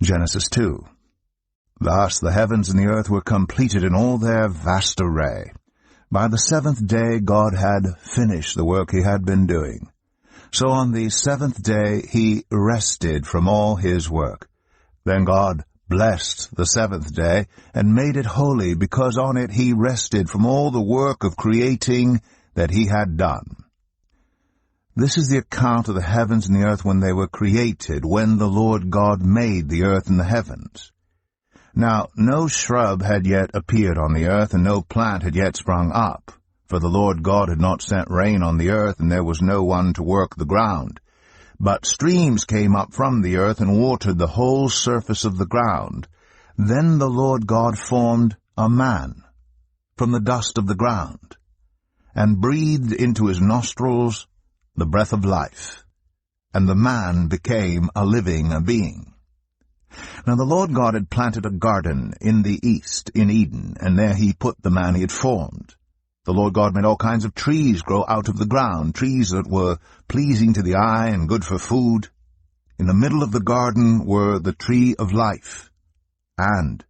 Genesis 2. Thus the heavens and the earth were completed in all their vast array. By the seventh day God had finished the work he had been doing. So on the seventh day he rested from all his work. Then God blessed the seventh day and made it holy, because on it he rested from all the work of creating that he had done. This is the account of the heavens and the earth when they were created, when the Lord God made the earth and the heavens. Now no shrub had yet appeared on the earth, and no plant had yet sprung up, for the Lord God had not sent rain on the earth, and there was no one to work the ground. But streams came up from the earth and watered the whole surface of the ground. Then the Lord God formed a man from the dust of the ground, and breathed into his nostrils the breath of life, and the man became a living being. Now the Lord God had planted a garden in the east, in Eden, and there he put the man he had formed. The Lord God made all kinds of trees grow out of the ground, trees that were pleasing to the eye and good for food. In the middle of the garden were the tree of life, and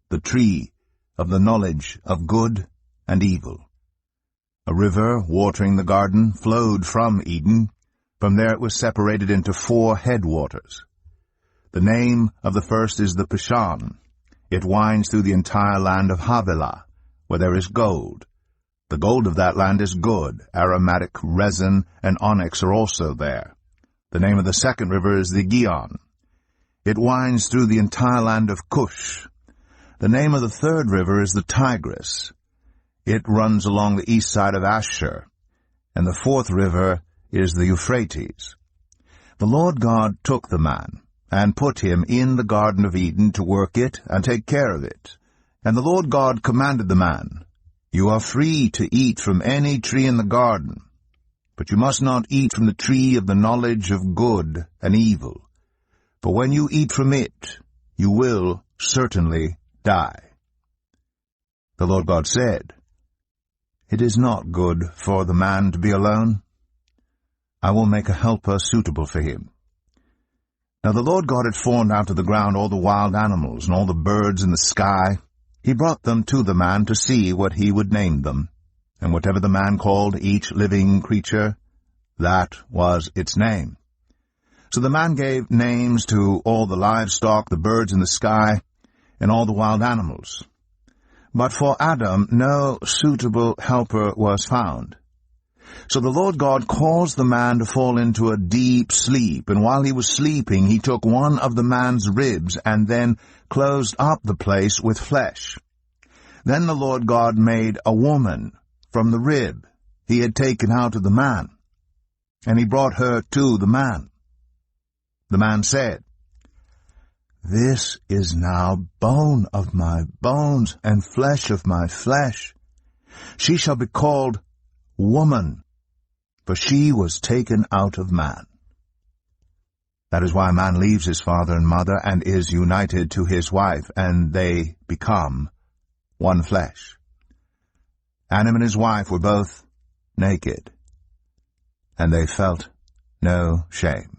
the tree of the knowledge of good and evil. A river, watering the garden, flowed from Eden. From there it was separated into 4 headwaters. The name of the first is the Pishon. It winds through the entire land of Havilah, where there is gold. The gold of that land is good. Aromatic resin and onyx are also there. The name of the second river is the Gihon. It winds through the entire land of Cush. The name of the third river is the Tigris. It runs along the east side of Asher, and the fourth river is the Euphrates. The Lord God took the man, and put him in the Garden of Eden to work it and take care of it. And the Lord God commanded the man, "You are free to eat from any tree in the garden, but you must not eat from the tree of the knowledge of good and evil, for when you eat from it, you will certainly die." The Lord God said, "It is not good for the man to be alone. I will make a helper suitable for him." Now the Lord God had formed out of the ground all the wild animals and all the birds in the sky. He brought them to the man to see what he would name them. And whatever the man called each living creature, that was its name. So the man gave names to all the livestock, the birds in the sky, and all the wild animals. But for Adam no suitable helper was found. So the Lord God caused the man to fall into a deep sleep, and while he was sleeping he took one of the man's ribs, and then closed up the place with flesh. Then the Lord God made a woman from the rib he had taken out of the man, and he brought her to the man. The man said, "This is now bone of my bones and flesh of my flesh. She shall be called woman, for she was taken out of man." That is why a man leaves his father and mother and is united to his wife, and they become one flesh. Adam and his wife were both naked, and they felt no shame.